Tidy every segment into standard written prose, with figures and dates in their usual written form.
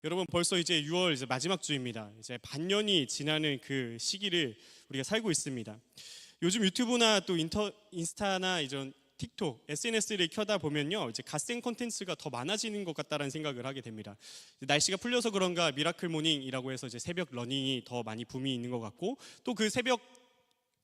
여러분 벌써 이제 6월 이제 마지막 주입니다. 이제 반년이 지나는 그 시기를 우리가 살고 있습니다. 요즘 유튜브나 또 인스타나 이런 틱톡, SNS를 켜다 보면요, 이제 갓생 콘텐츠가 더 많아지는 것 같다라는 생각을 하게 됩니다. 날씨가 풀려서 그런가 미라클 모닝이라고 해서 이제 새벽 러닝이 더 많이 붐이 있는 것 같고, 또 그 새벽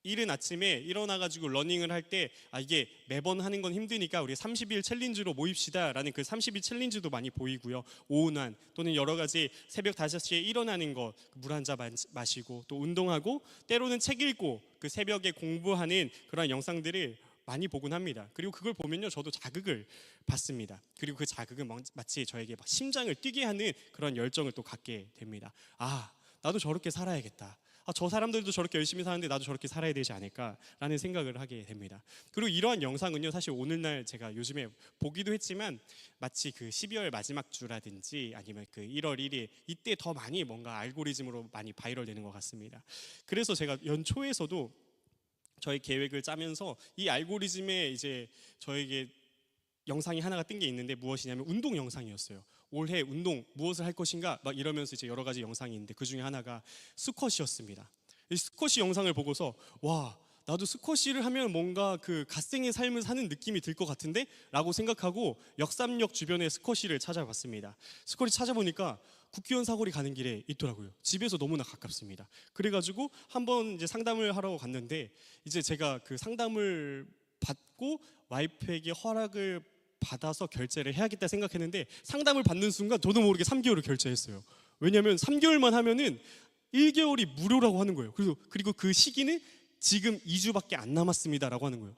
이른 아침에 일어나가지고 러닝을 할 때 이게 매번 하는 건 힘드니까 우리 30일 챌린지로 모입시다 라는 그 30일 챌린지도 많이 보이고요. 오운환 또는 여러 가지 새벽 5시에 일어나는 거, 물 한 잔 마시고 또 운동하고 때로는 책 읽고 그 새벽에 공부하는 그런 영상들을 많이 보곤 합니다. 그리고 그걸 보면요, 저도 자극을 받습니다. 그리고 그 자극은 마치 저에게 막 심장을 뛰게 하는 그런 열정을 또 갖게 됩니다. 나도 저렇게 살아야겠다. 저 사람들도 저렇게 열심히 사는데 나도 저렇게 살아야 되지 않을까라는 생각을 하게 됩니다. 그리고 이러한 영상은요, 사실 오늘날 제가 요즘에 보기도 했지만 마치 그 12월 마지막 주라든지 아니면 그 1월 1일 이때 더 많이 뭔가 알고리즘으로 많이 바이럴되는 것 같습니다. 그래서 제가 연초에서도 저희 계획을 짜면서 이 알고리즘에 이제 저에게 영상이 하나가 뜬 게 있는데 무엇이냐면 운동 영상이었어요. 올해 운동 무엇을 할 것인가 막 이러면서 이제 여러 가지 영상이 있는데 그 중에 하나가 스쿼시였습니다. 이 스쿼시 영상을 보고서 와, 나도 스쿼시를 하면 뭔가 그 갓생의 삶을 사는 느낌이 들 것 같은데? 라고 생각하고 역삼역 주변에 스쿼시를 찾아봤습니다. 스쿼시 찾아보니까 국회의원 사거리 가는 길에 있더라고요. 집에서 너무나 가깝습니다. 그래가지고 한번 이제 상담을 하러 갔는데, 이제 제가 그 상담을 받고 와이프에게 허락을 받아서 결제를 해야겠다 생각했는데, 상담을 받는 순간 저도 모르게 3개월을 결제했어요. 왜냐하면 3개월만 하면은 1개월이 무료라고 하는 거예요. 그리고 그 시기는 지금 2주밖에 안 남았습니다라고 하는 거예요.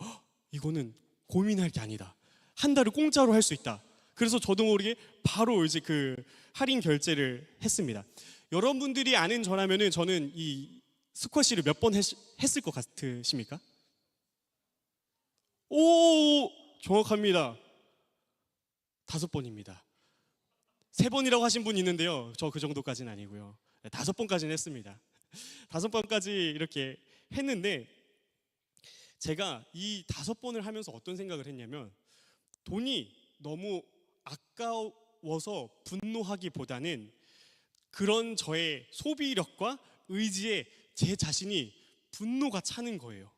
이거는 고민할 게 아니다. 한 달을 공짜로 할 수 있다. 그래서 저도 모르게 바로 이제 그 할인 결제를 했습니다. 여러분들이 아는 저라면은 저는 이 스쿼시를 몇 번 했을 것 같으십니까? 오, 정확합니다. 5번입니다. 3번이라고 하신 분이 있는데요, 저 그 정도까지는 아니고요. 5번까지는 했습니다. 5번까지 이렇게 했는데, 제가 이 5번을 하면서 어떤 생각을 했냐면, 돈이 너무 아까워서 분노하기보다는 그런 저의 소비력과 의지에 제 자신이 분노가 차는 거예요.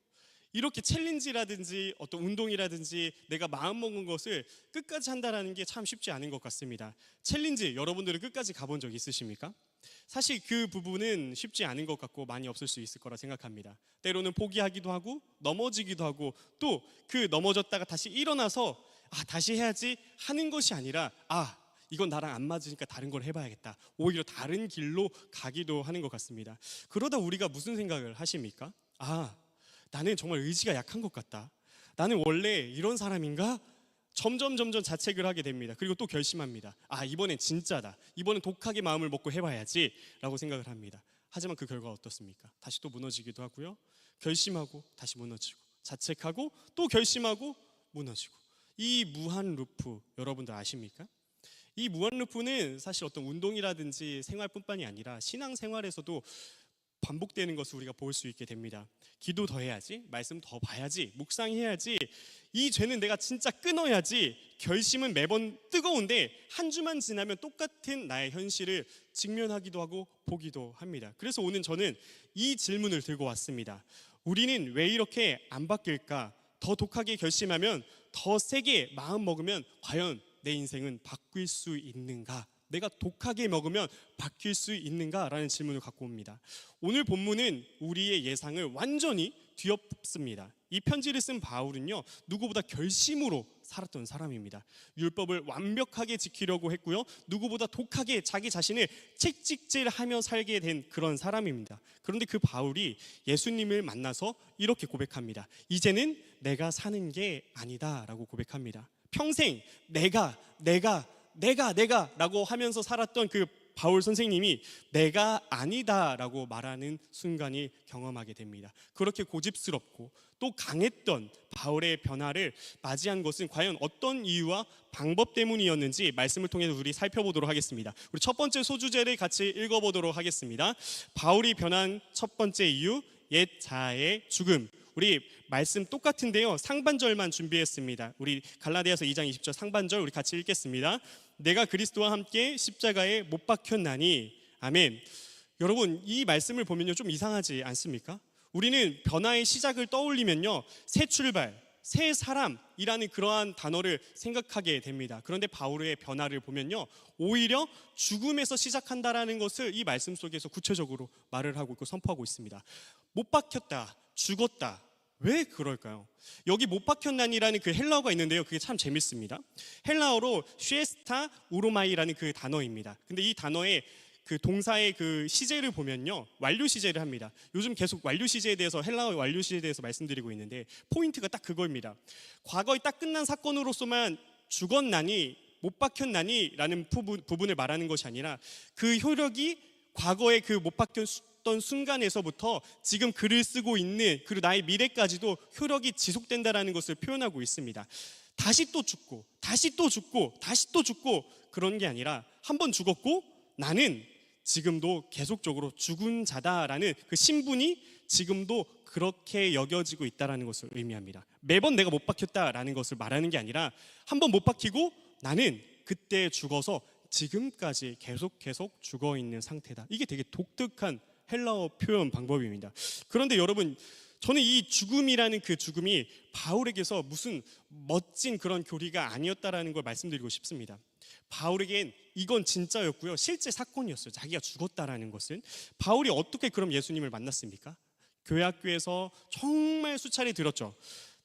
이렇게 챌린지라든지 어떤 운동이라든지 내가 마음먹은 것을 끝까지 한다는 게 참 쉽지 않은 것 같습니다. 챌린지 여러분들은 끝까지 가본 적 있으십니까? 사실 그 부분은 쉽지 않은 것 같고 많이 없을 수 있을 거라 생각합니다. 때로는 포기하기도 하고 넘어지기도 하고, 또 그 넘어졌다가 다시 일어나서 다시 해야지 하는 것이 아니라 이건 나랑 안 맞으니까 다른 걸 해봐야겠다, 오히려 다른 길로 가기도 하는 것 같습니다. 그러다 우리가 무슨 생각을 하십니까? 나는 정말 의지가 약한 것 같다, 나는 원래 이런 사람인가? 점점 자책을 하게 됩니다. 그리고 또 결심합니다. 이번엔 진짜다, 이번엔 독하게 마음을 먹고 해봐야지 라고 생각을 합니다. 하지만 그 결과가 어떻습니까? 다시 또 무너지기도 하고요, 결심하고 다시 무너지고, 자책하고 또 결심하고 무너지고, 이 무한 루프 여러분들 아십니까? 이 무한 루프는 사실 어떤 운동이라든지 생활뿐만이 아니라 신앙생활에서도 반복되는 것을 우리가 볼 수 있게 됩니다. 기도 더 해야지, 말씀 더 봐야지, 묵상해야지, 이 죄는 내가 진짜 끊어야지, 결심은 매번 뜨거운데 한 주만 지나면 똑같은 나의 현실을 직면하기도 하고 보기도 합니다. 그래서 오늘 저는 이 질문을 들고 왔습니다. 우리는 왜 이렇게 안 바뀔까? 더 독하게 결심하면, 더 세게 마음 먹으면 과연 내 인생은 바뀔 수 있는가? 내가 독하게 먹으면 바뀔 수 있는가? 라는 질문을 갖고 옵니다. 오늘 본문은 우리의 예상을 완전히 뒤엎습니다. 이 편지를 쓴 바울은요, 누구보다 결심으로 살았던 사람입니다. 율법을 완벽하게 지키려고 했고요, 누구보다 독하게 자기 자신을 채찍질하며 살게 된 그런 사람입니다. 그런데 그 바울이 예수님을 만나서 이렇게 고백합니다. 이제는 내가 사는 게 아니다 라고 고백합니다. 평생 내가 라고 하면서 살았던 그 바울 선생님이 내가 아니다 라고 말하는 순간이 경험하게 됩니다. 그렇게 고집스럽고 또 강했던 바울의 변화를 맞이한 것은 과연 어떤 이유와 방법 때문이었는지 말씀을 통해서 우리 살펴보도록 하겠습니다. 우리 첫 번째 소주제를 같이 읽어보도록 하겠습니다. 바울이 변한 첫 번째 이유, 옛 자아의 죽음. 우리 말씀 똑같은데요, 상반절만 준비했습니다. 우리 갈라디아서 2장 20절 상반절 우리 같이 읽겠습니다. 내가 그리스도와 함께 십자가에 못 박혔나니. 아멘. 여러분, 이 말씀을 보면요 좀 이상하지 않습니까? 우리는 변화의 시작을 떠올리면요 새 출발, 새 사람이라는 그러한 단어를 생각하게 됩니다. 그런데 바울의 변화를 보면요 오히려 죽음에서 시작한다라는 것을 이 말씀 속에서 구체적으로 말을 하고 있고 선포하고 있습니다. 못 박혔다, 죽었다. 왜 그럴까요? 여기 못 박혔나니라는 그 헬라어가 있는데요, 그게 참 재밌습니다. 헬라어로 슈에스타 우로마이라는 그 단어입니다. 근데 이 단어의 그 동사의 그 시제를 보면요 완료 시제를 합니다. 요즘 계속 완료 시제에 대해서, 헬라어 완료 시제에 대해서 말씀드리고 있는데 포인트가 딱 그거입니다. 과거에 딱 끝난 사건으로서만 죽었나니, 못 박혔나니 라는 부분을 말하는 것이 아니라 그 효력이 과거에 그 못 박혔던 순간에서부터 지금 글을 쓰고 있는, 그리고 나의 미래까지도 효력이 지속된다라는 것을 표현하고 있습니다. 다시 또 죽고 다시 또 죽고 다시 또 죽고 그런 게 아니라 한 번 죽었고 나는 지금도 계속적으로 죽은 자다라는 그 신분이 지금도 그렇게 여겨지고 있다는 것을 의미합니다. 매번 내가 못 박혔다라는 것을 말하는 게 아니라 한 번 못 박히고 나는 그때 죽어서 지금까지 계속 죽어 있는 상태다. 이게 되게 독특한 헬라어 표현 방법입니다. 그런데 여러분, 저는 이 죽음이라는 그 죽음이 바울에게서 무슨 멋진 그런 교리가 아니었다라는 걸 말씀드리고 싶습니다. 바울에겐 이건 진짜였고요, 실제 사건이었어요. 자기가 죽었다라는 것은. 바울이 어떻게 그럼 예수님을 만났습니까? 교회 학교에서 정말 수차례 들었죠.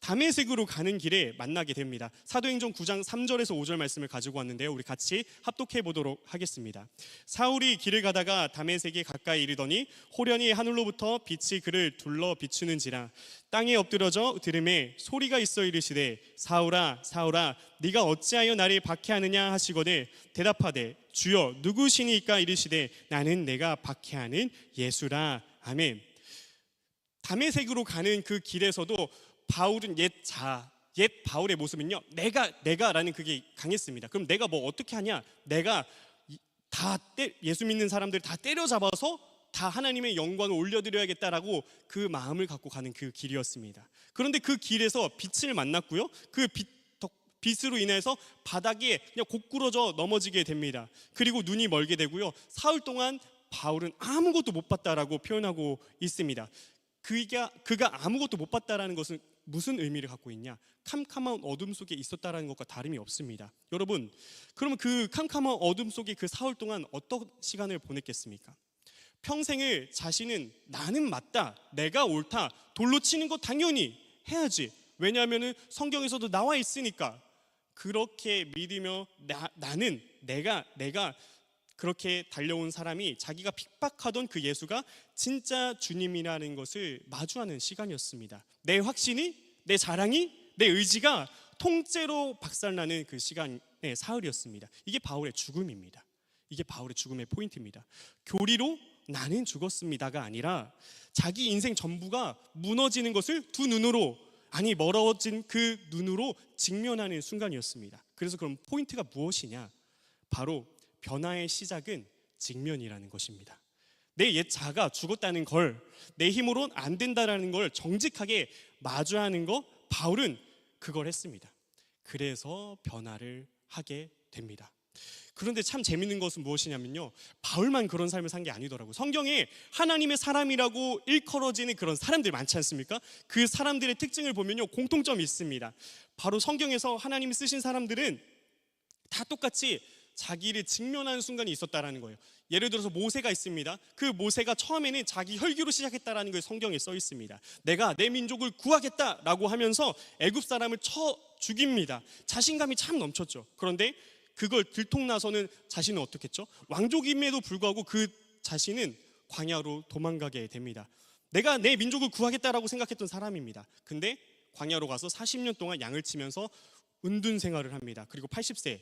다메섹으로 가는 길에 만나게 됩니다. 사도행전 9장 3절에서 5절 말씀을 가지고 왔는데요, 우리 같이 합독해 보도록 하겠습니다. 사울이 길을 가다가 다메섹에 가까이 이르더니 호련히 하늘로부터 빛이 그를 둘러 비추는지라. 땅에 엎드러져 들음에 소리가 있어 이르시되 사울아 사울아 네가 어찌하여 나를 박해하느냐 하시거늘 대답하되 주여 누구시니까 이르시되 나는 내가 박해하는 예수라. 아멘. 다메섹으로 가는 그 길에서도 바울은 옛 바울의 모습은요 내가라는 그게 강했습니다. 그럼 내가 뭐 어떻게 하냐, 내가 예수 믿는 사람들 다 때려잡아서 다 하나님의 영광을 올려드려야겠다라고 그 마음을 갖고 가는 그 길이었습니다. 그런데 그 길에서 빛을 만났고요, 그 빛으로 인해서 바닥에 그냥 고꾸러져 넘어지게 됩니다. 그리고 눈이 멀게 되고요, 사흘 동안 바울은 아무것도 못 봤다라고 표현하고 있습니다. 그가 아무것도 못 봤다라는 것은 무슨 의미를 갖고 있냐? 캄캄한 어둠 속에 있었다라는 것과 다름이 없습니다. 여러분, 그러면 그 캄캄한 어둠 속에 그 사흘 동안 어떤 시간을 보냈겠습니까? 평생을 자신은 나는 맞다, 내가 옳다, 돌로 치는 거 당연히 해야지, 왜냐하면 성경에서도 나와 있으니까 그렇게 믿으며 나는 내가 그렇게 달려온 사람이 자기가 핍박하던 그 예수가 진짜 주님이라는 것을 마주하는 시간이었습니다. 내 확신이, 내 자랑이, 내 의지가 통째로 박살나는 그 시간의 사흘이었습니다. 이게 바울의 죽음입니다. 이게 바울의 죽음의 포인트입니다. 교리로 나는 죽었습니다가 아니라 자기 인생 전부가 무너지는 것을 두 눈으로, 아니 멀어진 그 눈으로 직면하는 순간이었습니다. 그래서 그럼 포인트가 무엇이냐? 바로 변화의 시작은 직면이라는 것입니다. 내 옛 자가 죽었다는 걸, 내 힘으로는 안 된다라는 걸 정직하게 마주하는 거, 바울은 그걸 했습니다. 그래서 변화를 하게 됩니다. 그런데 참 재밌는 것은 무엇이냐면요, 바울만 그런 삶을 산 게 아니더라고요. 성경에 하나님의 사람이라고 일컬어지는 그런 사람들 많지 않습니까? 그 사람들의 특징을 보면요 공통점이 있습니다. 바로 성경에서 하나님이 쓰신 사람들은 다 똑같이 자기를 직면하는 순간이 있었다라는 거예요. 예를 들어서 모세가 있습니다. 그 모세가 처음에는 자기 혈기로 시작했다라는 게 성경에 써 있습니다. 내가 내 민족을 구하겠다라고 하면서 애굽 사람을 쳐 죽입니다. 자신감이 참 넘쳤죠. 그런데 그걸 들통나서는 자신은 어떻게 했죠? 왕족임에도 불구하고 그 자신은 광야로 도망가게 됩니다. 내가 내 민족을 구하겠다라고 생각했던 사람입니다. 근데 광야로 가서 40년 동안 양을 치면서 은둔 생활을 합니다. 그리고 80세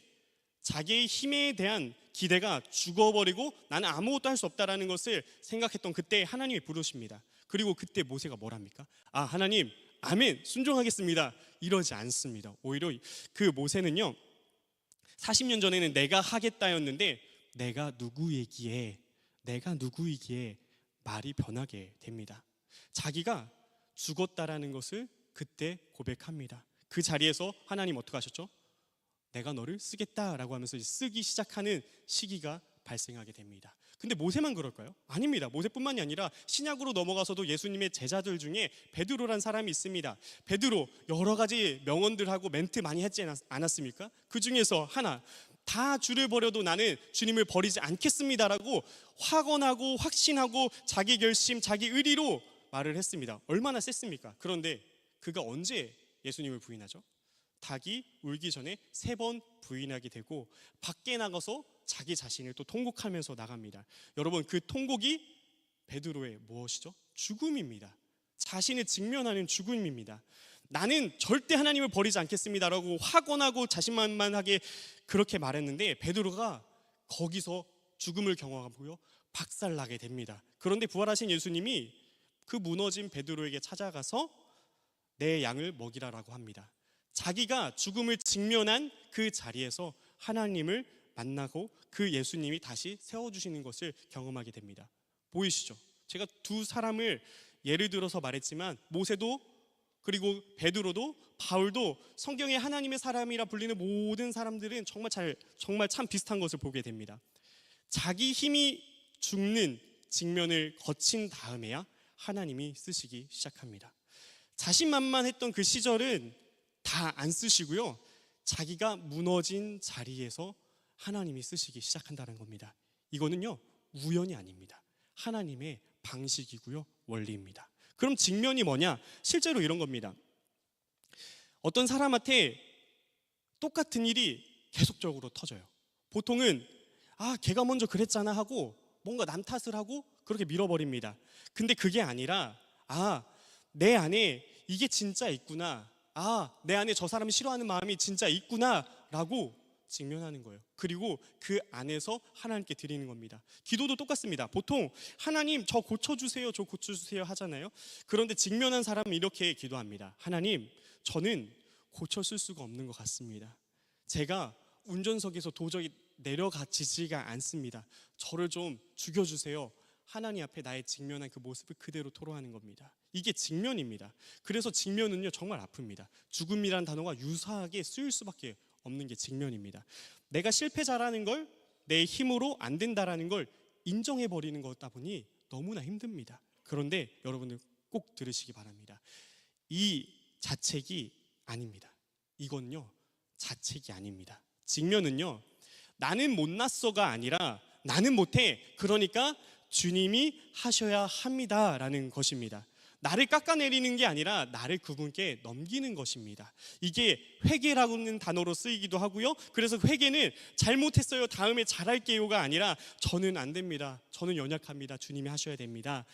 자기의 힘에 대한 기대가 죽어버리고 나는 아무것도 할 수 없다라는 것을 생각했던 그때 하나님이 부르십니다. 그리고 그때 모세가 뭘 합니까? 아, 하나님, 아멘, 순종하겠습니다, 이러지 않습니다. 오히려 그 모세는요 40년 전에는 내가 하겠다였는데 내가 누구이기에 말이 변하게 됩니다. 자기가 죽었다라는 것을 그때 고백합니다. 그 자리에서 하나님 어떻게 하셨죠? 내가 너를 쓰겠다라고 하면서 쓰기 시작하는 시기가 발생하게 됩니다. 근데 모세만 그럴까요? 아닙니다. 모세뿐만이 아니라 신약으로 넘어가서도 예수님의 제자들 중에 베드로란 사람이 있습니다. 베드로 여러 가지 명언들하고 멘트 많이 했지 않았습니까? 그 중에서 하나, 다 주를 버려도 나는 주님을 버리지 않겠습니다라고 확언하고 확신하고 자기 결심, 자기 의리로 말을 했습니다. 얼마나 셌습니까? 그런데 그가 언제 예수님을 부인하죠? 닭이 울기 전에 3번 부인하게 되고 밖에 나가서 자기 자신을 또 통곡하면서 나갑니다. 여러분, 그 통곡이 베드로의 무엇이죠? 죽음입니다. 자신을 직면하는 죽음입니다. 나는 절대 하나님을 버리지 않겠습니다라고 확언하고 자신만만하게 그렇게 말했는데 베드로가 거기서 죽음을 경험하고요, 박살나게 됩니다. 그런데 부활하신 예수님이 그 무너진 베드로에게 찾아가서 내 양을 먹이라라고 합니다. 자기가 죽음을 직면한 그 자리에서 하나님을 만나고 그 예수님이 다시 세워주시는 것을 경험하게 됩니다. 보이시죠? 제가 두 사람을 예를 들어서 말했지만 모세도 그리고 베드로도 바울도 성경에 하나님의 사람이라 불리는 모든 사람들은 정말 참 비슷한 것을 보게 됩니다. 자기 힘이 죽는 직면을 거친 다음에야 하나님이 쓰시기 시작합니다. 자신만만했던 그 시절은 다 안 쓰시고요, 자기가 무너진 자리에서 하나님이 쓰시기 시작한다는 겁니다. 이거는요, 우연이 아닙니다. 하나님의 방식이고요, 원리입니다. 그럼 직면이 뭐냐? 실제로 이런 겁니다. 어떤 사람한테 똑같은 일이 계속적으로 터져요. 보통은 걔가 먼저 그랬잖아 하고 뭔가 남 탓을 하고 그렇게 밀어버립니다. 근데 그게 아니라 내 안에 이게 진짜 있구나, 내 안에 저 사람이 싫어하는 마음이 진짜 있구나 라고 직면하는 거예요. 그리고 그 안에서 하나님께 드리는 겁니다. 기도도 똑같습니다. 보통 하나님 저 고쳐주세요, 저 고쳐주세요 하잖아요. 그런데 직면한 사람은 이렇게 기도합니다. 하나님, 저는 고쳐쓸 수가 없는 것 같습니다. 제가 운전석에서 도저히 내려가지지가 않습니다. 저를 좀 죽여주세요. 하나님 앞에 나의 직면한 그 모습을 그대로 토로하는 겁니다. 이게 직면입니다. 그래서 직면은요, 정말 아픕니다. 죽음이라는 단어가 유사하게 쓰일 수밖에 없는 게 직면입니다. 내가 실패자라는 걸, 내 힘으로 안 된다라는 걸 인정해버리는 거다 보니 너무나 힘듭니다. 그런데 여러분들 꼭 들으시기 바랍니다. 이 자책이 아닙니다. 이건요, 자책이 아닙니다. 직면은요, 나는 못났어가 아니라 나는 못해, 그러니까 주님이 하셔야 합니다라는 것입니다. 나를 깎아내리는 게 아니라 나를 그분께 넘기는 것입니다. 이게 회개라는 단어로 쓰이기도 하고요, 그래서 회개는 잘못했어요, 다음에 잘할게요가 아니라 저는 안 됩니다, 저는 연약합니다, 주님이 하셔야 됩니다.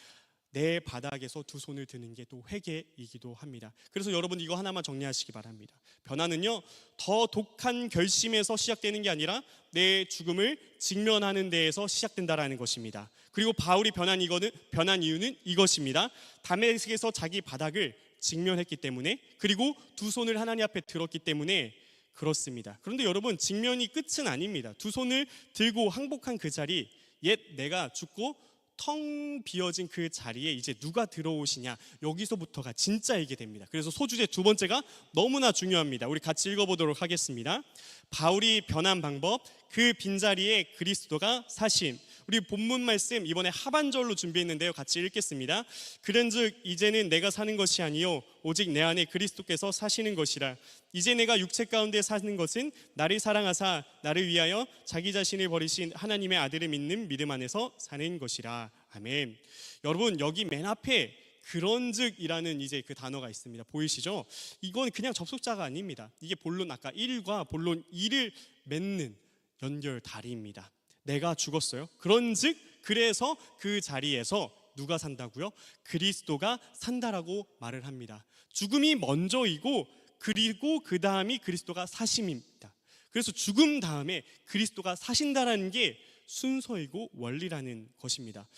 내 바닥에서 두 손을 드는 게 또 회개이기도 합니다. 그래서 여러분 이거 하나만 정리하시기 바랍니다. 변화는요, 더 독한 결심에서 시작되는 게 아니라 내 죽음을 직면하는 데에서 시작된다라는 것입니다. 그리고 바울이 변한 이유는 이것입니다. 다메섹에서 자기 바닥을 직면했기 때문에, 그리고 두 손을 하나님 앞에 들었기 때문에 그렇습니다. 그런데 여러분, 직면이 끝은 아닙니다. 두 손을 들고 항복한 그 자리, 옛 내가 죽고 텅 비어진 그 자리에 이제 누가 들어오시냐, 여기서부터가 진짜 이게 됩니다. 그래서 소주제 두 번째가 너무나 중요합니다. 우리 같이 읽어보도록 하겠습니다. 바울이 변한 방법, 그 빈자리에 그리스도가 사심. 우리 본문 말씀 이번에 하반절로 준비했는데요, 같이 읽겠습니다. 그런즉 이제는 내가 사는 것이 아니요 오직 내 안에 그리스도께서 사시는 것이라. 이제 내가 육체 가운데 사는 것은 나를 사랑하사 나를 위하여 자기 자신을 버리신 하나님의 아들을 믿는 믿음 안에서 사는 것이라. 아멘. 여러분, 여기 맨 앞에 그런즉이라는 이제 그 단어가 있습니다. 보이시죠? 이건 그냥 접속자가 아닙니다. 이게 본론 아까 1과 본론 2를 맺는 연결 다리입니다. 내가 죽었어요. 그런즉, 그래서 그 자리에서 누가 산다고요? 그리스도가 산다라고 말을 합니다. 죽음이 먼저이고 그리고 그 다음이 그리스도가 사심입니다. 그래서 죽음 다음에 그리스도가 사신다라는 게 순서이고 원리라는 것입니다.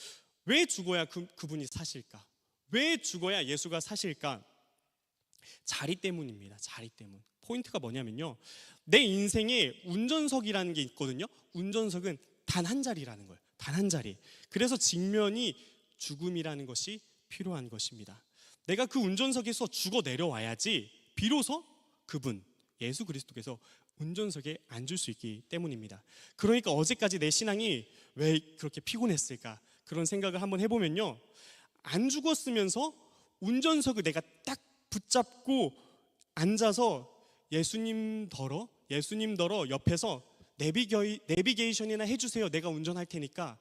왜 죽어야 그분이 사실까? 왜 죽어야 예수가 사실까? 자리 때문입니다. 자리 때문. 포인트가 뭐냐면요, 내 인생에 운전석이라는 게 있거든요. 운전석은 단 한 자리라는 거예요. 단 한 자리. 그래서 직면이 죽음이라는 것이 필요한 것입니다. 내가 그 운전석에서 죽어 내려와야지 비로소 그분 예수 그리스도께서 운전석에 앉을 수 있기 때문입니다. 그러니까 어제까지 내 신앙이 왜 그렇게 피곤했을까? 그런 생각을 한번 해보면요, 안 죽었으면서 운전석을 내가 딱 붙잡고 앉아서 예수님더러 옆에서 내비게이션이나 해주세요. 내가 운전할 테니까.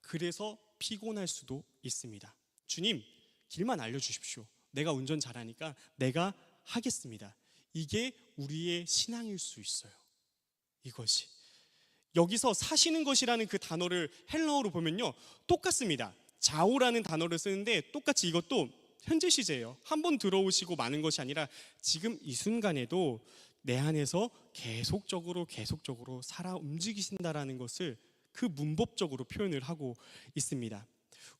그래서 피곤할 수도 있습니다. 주님, 길만 알려주십시오. 내가 운전 잘하니까 내가 하겠습니다. 이게 우리의 신앙일 수 있어요. 이것이 여기서 사시는 것이라는 그 단어를 헬라어로 보면요, 똑같습니다. 자오라는 단어를 쓰는데 똑같이 이것도 현재 시제예요. 한번 들어오시고 마는 것이 아니라 지금 이 순간에도 내 안에서 계속적으로 살아 움직이신다라는 것을 그 문법적으로 표현을 하고 있습니다.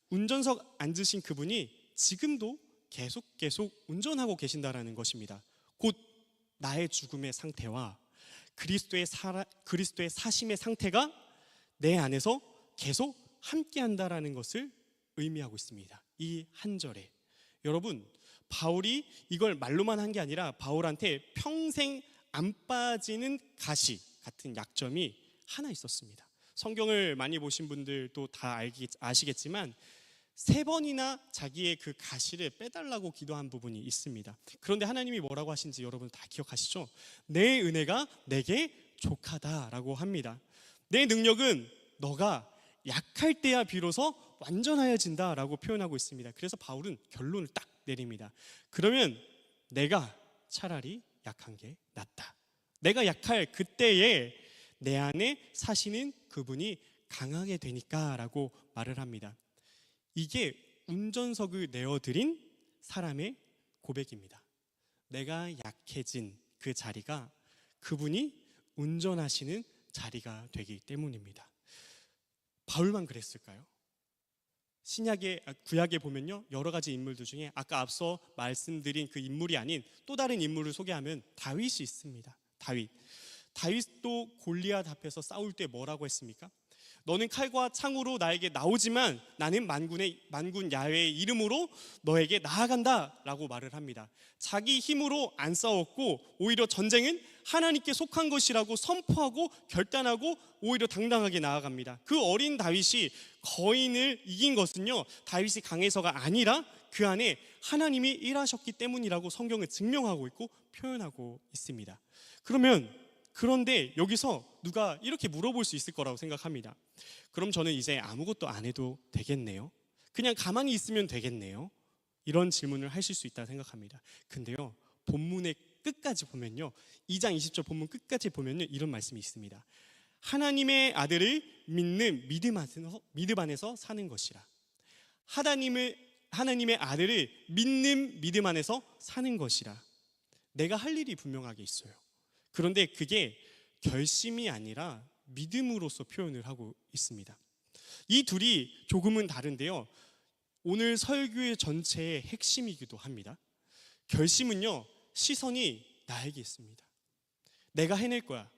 운전석 앉으신 그분이 지금도 계속 운전하고 계신다라는 것입니다. 곧 나의 죽음의 상태와 그리스도의 사심의 상태가 내 안에서 계속 함께한다라는 것을 의미하고 있습니다. 이 한 절에 여러분, 바울이 이걸 말로만 한 게 아니라 바울한테 평생 안 빠지는 가시 같은 약점이 하나 있었습니다. 성경을 많이 보신 분들도 다 아시겠지만 3번이나 자기의 그 가시를 빼달라고 기도한 부분이 있습니다. 그런데 하나님이 뭐라고 하신지 여러분 다 기억하시죠? 내 은혜가 내게 족하다라고 합니다. 내 능력은 너가 약할 때야 비로소 완전하여진다라고 표현하고 있습니다. 그래서 바울은 결론을 딱 내립니다. 그러면 내가 차라리 약한 게 낫다. 내가 약할 그때에 내 안에 사시는 그분이 강하게 되니까 라고 말을 합니다. 이게 운전석을 내어드린 사람의 고백입니다. 내가 약해진 그 자리가 그분이 운전하시는 자리가 되기 때문입니다. 바울만 그랬을까요? 구약에 보면요, 여러 가지 인물들 중에 아까 앞서 말씀드린 그 인물이 아닌 또 다른 인물을 소개하면 다윗이 있습니다. 다윗도 골리앗 앞에서 싸울 때 뭐라고 했습니까? 너는 칼과 창으로 나에게 나오지만 나는 만군 야훼의 이름으로 너에게 나아간다 라고 말을 합니다. 자기 힘으로 안 싸웠고 오히려 전쟁은 하나님께 속한 것이라고 선포하고 결단하고 오히려 당당하게 나아갑니다. 그 어린 다윗이 거인을 이긴 것은요, 다윗이 강해서가 아니라 그 안에 하나님이 일하셨기 때문이라고 성경을 증명하고 있고 표현하고 있습니다. 그런데 여기서 누가 이렇게 물어볼 수 있을 거라고 생각합니다. 그럼 저는 이제 아무것도 안 해도 되겠네요? 그냥 가만히 있으면 되겠네요? 이런 질문을 하실 수 있다고 생각합니다. 근데요, 본문의 끝까지 보면요, 2장 20절 본문 끝까지 보면요, 이런 말씀이 있습니다. 하나님의 아들을 믿는 믿음 안에서 사는 것이라. 하나님의 아들을 믿는 믿음 안에서 사는 것이라. 내가 할 일이 분명하게 있어요. 그런데 그게 결심이 아니라 믿음으로서 표현을 하고 있습니다. 이 둘이 조금은 다른데요, 오늘 설교의 전체의 핵심이기도 합니다. 결심은요, 시선이 나에게 있습니다. 내가 해낼 거야.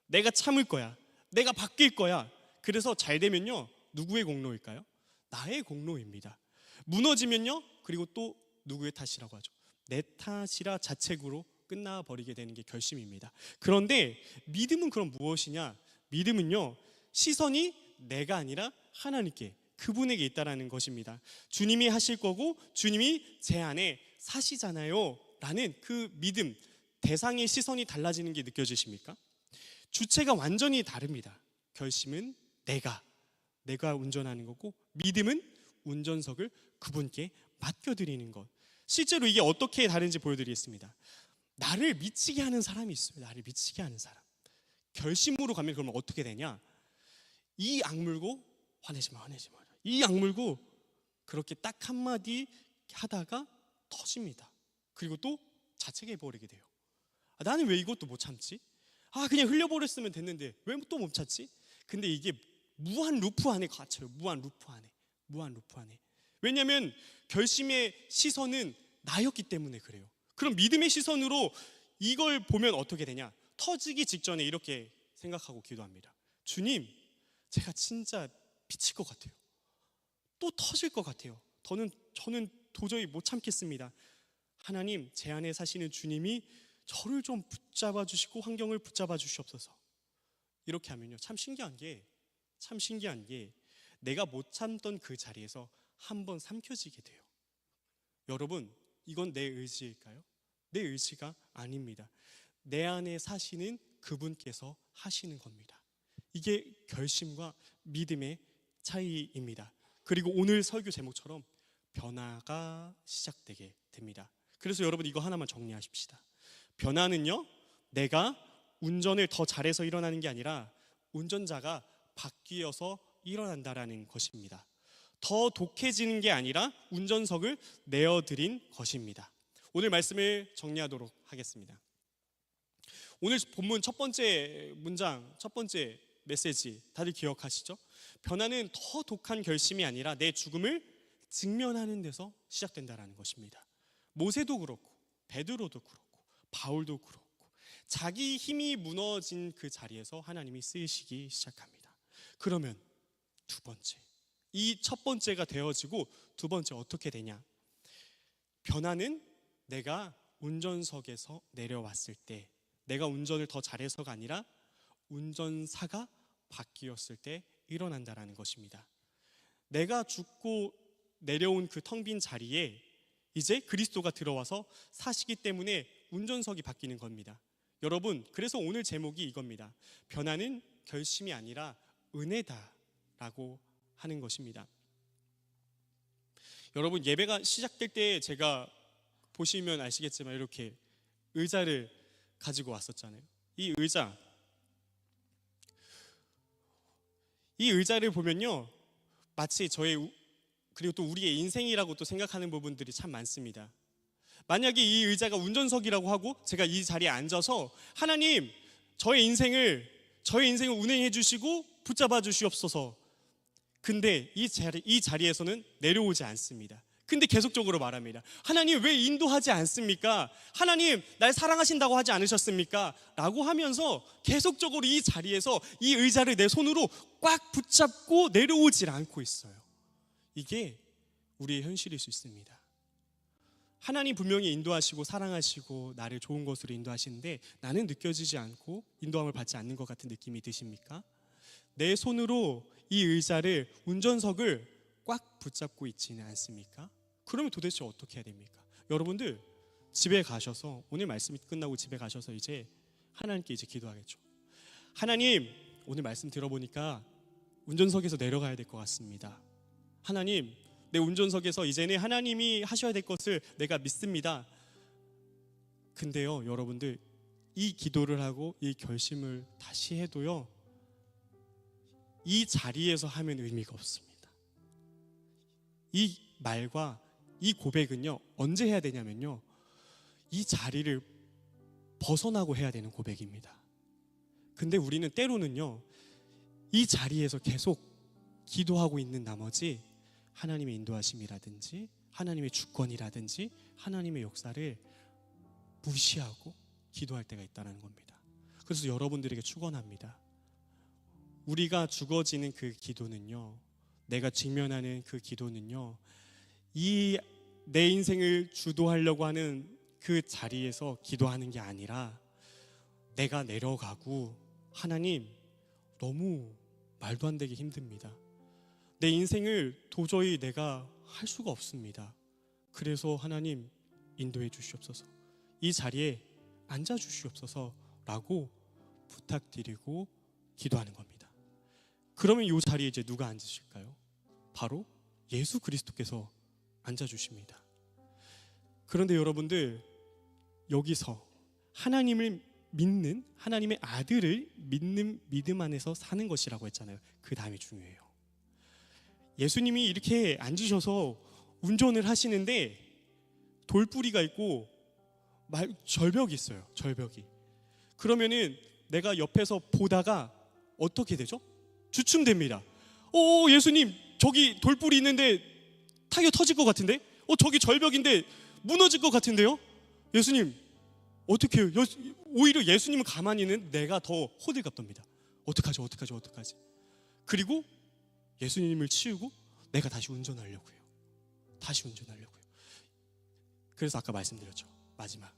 내가 참을 거야. 내가 바뀔 거야. 그래서 잘 되면요, 누구의 공로일까요? 나의 공로입니다. 무너지면요, 그리고 또 누구의 탓이라고 하죠? 내 탓이라 자책으로 끝나버리게 되는 게 결심입니다. 그런데 믿음은 그럼 무엇이냐? 믿음은요, 시선이 내가 아니라 하나님께, 그분에게 있다라는 것입니다. 주님이 하실 거고 주님이 제 안에 사시잖아요 라는 그 믿음, 대상의 시선이 달라지는 게 느껴지십니까? 주체가 완전히 다릅니다. 결심은 내가 운전하는 거고, 믿음은 운전석을 그분께 맡겨드리는 것. 실제로 이게 어떻게 다른지 보여드리겠습니다. 나를 미치게 하는 사람이 있어요. 나를 미치게 하는 사람. 결심으로 가면 그러면 어떻게 되냐? 이 악물고 화내지 마. 이 악물고 그렇게 딱 한마디 하다가 터집니다. 그리고 또 자책해 버리게 돼요. 나는 왜 이것도 못 참지? 그냥 흘려버렸으면 됐는데 왜 또 못 참지? 근데 이게 무한 루프 안에 갇혀요. 무한 루프 안에. 왜냐하면 결심의 시선은 나였기 때문에 그래요. 그럼 믿음의 시선으로 이걸 보면 어떻게 되냐? 터지기 직전에 이렇게 생각하고 기도합니다. 주님, 제가 진짜 미칠 것 같아요. 또 터질 것 같아요. 저는 도저히 못 참겠습니다. 하나님, 제 안에 사시는 주님이 저를 좀 붙잡아 주시고 환경을 붙잡아 주시옵소서. 이렇게 하면요, 참 신기한 게 내가 못 참던 그 자리에서 한번 삼켜지게 돼요. 여러분, 이건 내 의지일까요? 내 의지가 아닙니다. 내 안에 사시는 그분께서 하시는 겁니다. 이게 결심과 믿음의 차이입니다. 그리고 오늘 설교 제목처럼 변화가 시작되게 됩니다. 그래서 여러분, 이거 하나만 정리하십시다. 변화는요, 내가 운전을 더 잘해서 일어나는 게 아니라 운전자가 바뀌어서 일어난다라는 것입니다. 더 독해지는 게 아니라 운전석을 내어드린 것입니다. 오늘 말씀을 정리하도록 하겠습니다. 오늘 본문 첫 번째 문장, 첫 번째 메시지 다들 기억하시죠? 변화는 더 독한 결심이 아니라 내 죽음을 직면하는 데서 시작된다는 것입니다. 모세도 그렇고 베드로도 그렇고 바울도 그렇고 자기 힘이 무너진 그 자리에서 하나님이 쓰이시기 시작합니다. 그러면 두 번째, 이 첫 번째가 되어지고 두 번째 어떻게 되냐? 변화는 내가 운전석에서 내려왔을 때, 내가 운전을 더 잘해서가 아니라 운전사가 바뀌었을 때 일어난다라는 것입니다. 내가 죽고 내려온 그 텅 빈 자리에 이제 그리스도가 들어와서 사시기 때문에 운전석이 바뀌는 겁니다. 여러분, 그래서 오늘 제목이 이겁니다. 변화는 결심이 아니라 은혜다라고 하는 것입니다. 여러분, 예배가 시작될 때 제가 보시면 아시겠지만 이렇게 의자를 가지고 왔었잖아요. 이 의자를 보면요, 마치 저의, 그리고 또 우리의 인생이라고 또 생각하는 부분들이 참 많습니다. 만약에 이 의자가 운전석이라고 하고 제가 이 자리에 앉아서 하나님, 저의 인생을 운행해 주시고 붙잡아 주시옵소서. 근데 이 자리에서는 내려오지 않습니다. 근데 계속적으로 말합니다. 하나님, 왜 인도하지 않습니까? 하나님, 날 사랑하신다고 하지 않으셨습니까? 라고 하면서 계속적으로 이 자리에서 이 의자를 내 손으로 꽉 붙잡고 내려오질 않고 있어요. 이게 우리의 현실일 수 있습니다. 하나님 분명히 인도하시고 사랑하시고 나를 좋은 곳으로 인도하시는데 나는 느껴지지 않고 인도함을 받지 않는 것 같은 느낌이 드십니까? 내 손으로 이 의자를, 운전석을 꽉 붙잡고 있지는 않습니까? 그러면 도대체 어떻게 해야 됩니까? 여러분들 집에 가셔서, 오늘 말씀이 끝나고 집에 가셔서 이제 하나님께 이제 기도하겠죠. 하나님, 오늘 말씀 들어보니까 운전석에서 내려가야 될 것 같습니다. 하나님, 내 운전석에서 이제는 하나님이 하셔야 될 것을 내가 믿습니다. 근데요, 여러분들, 이 기도를 하고 이 결심을 다시 해도요, 이 자리에서 하면 의미가 없습니다. 이 말과 이 고백은요, 언제 해야 되냐면요, 이 자리를 벗어나고 해야 되는 고백입니다. 근데 우리는 때로는요, 이 자리에서 계속 기도하고 있는 나머지 하나님의 인도하심이라든지 하나님의 주권이라든지 하나님의 역사를 무시하고 기도할 때가 있다는 겁니다. 그래서 여러분들에게 축원합니다. 우리가 죽어지는 그 기도는요, 내가 직면하는 그 기도는요, 이 내 인생을 주도하려고 하는 그 자리에서 기도하는 게 아니라 내가 내려가고, 하나님, 너무 말도 안 되게 힘듭니다. 내 인생을 도저히 내가 할 수가 없습니다. 그래서 하나님, 인도해 주시옵소서. 이 자리에 앉아 주시옵소서 라고 부탁드리고 기도하는 겁니다. 그러면 이 자리에 이제 누가 앉으실까요? 바로 예수 그리스도께서 앉아주십니다. 그런데 여러분들, 여기서 하나님을 믿는, 하나님의 아들을 믿는 믿음 안에서 사는 것이라고 했잖아요. 그 다음이 중요해요. 예수님이 이렇게 앉으셔서 운전을 하시는데 돌뿌리가 있고 절벽이 있어요. 절벽이. 그러면은 내가 옆에서 보다가 어떻게 되죠? 주춤됩니다. 예수님, 저기 돌뿌리 있는데 타이어 터질 것 같은데? 저기 절벽인데 무너질 것 같은데요? 예수님, 어떻게 해요? 오히려 예수님은 가만히 있는 내가 더 호들갑답니다. 어떡하지? 그리고 예수님을 치우고 내가 다시 운전하려고요. 그래서 아까 말씀드렸죠. 마지막,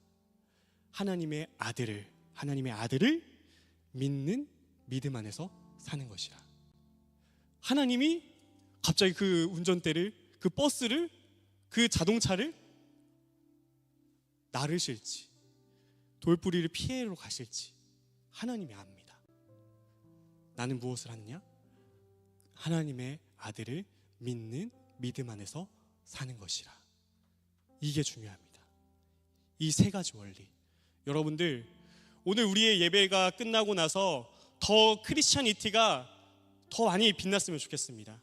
하나님의 아들을 믿는 믿음 안에서 사는 것이라. 하나님이 갑자기 그 운전대를, 그 버스를, 그 자동차를 나르실지 돌뿌리를 피해로 가실지 하나님이 압니다. 나는 무엇을 하느냐? 하나님의 아들을 믿는 믿음 안에서 사는 것이라. 이게 중요합니다. 이 세 가지 원리. 여러분들, 오늘 우리의 예배가 끝나고 나서 더 크리스찬이티가 더 많이 빛났으면 좋겠습니다.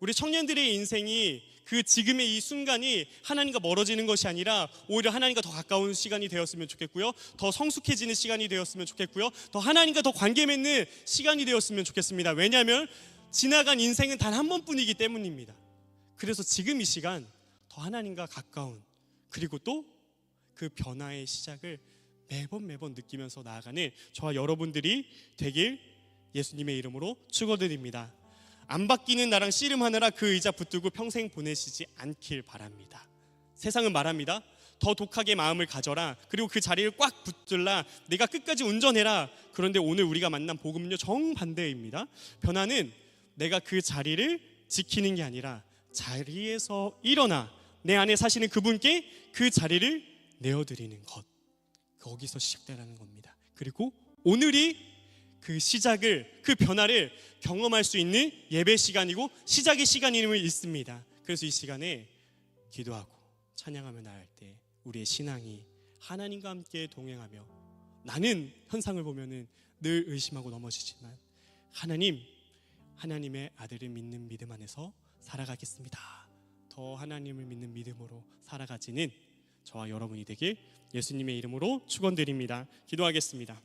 우리 청년들의 인생이 그 지금의 이 순간이 하나님과 멀어지는 것이 아니라 오히려 하나님과 더 가까운 시간이 되었으면 좋겠고요, 더 성숙해지는 시간이 되었으면 좋겠고요, 더 하나님과 더 관계 맺는 시간이 되었으면 좋겠습니다. 왜냐하면 지나간 인생은 단 한 번뿐이기 때문입니다. 그래서 지금 이 시간 더 하나님과 가까운, 그리고 또 그 변화의 시작을 매번 느끼면서 나아가는 저와 여러분들이 되길 예수님의 이름으로 축원드립니다. 안 바뀌는 나랑 씨름하느라 그 의자 붙들고 평생 보내시지 않길 바랍니다. 세상은 말합니다. 더 독하게 마음을 가져라. 그리고 그 자리를 꽉 붙들라. 내가 끝까지 운전해라. 그런데 오늘 우리가 만난 복음은요, 정반대입니다. 변화는 내가 그 자리를 지키는 게 아니라 자리에서 일어나 내 안에 사시는 그분께 그 자리를 내어드리는 것, 거기서 시작되라는 겁니다. 그리고 오늘이 그 시작을, 그 변화를 경험할 수 있는 예배 시간이고 시작의 시간임을 믿습니다. 그래서 이 시간에 기도하고 찬양하며 나갈 때 우리의 신앙이 하나님과 함께 동행하며, 나는 현상을 보면은 늘 의심하고 넘어지지만 하나님의 아들을 믿는 믿음 안에서 살아가겠습니다. 더 하나님을 믿는 믿음으로 살아가지는 저와 여러분이 되길 예수님의 이름으로 축원드립니다. 기도하겠습니다.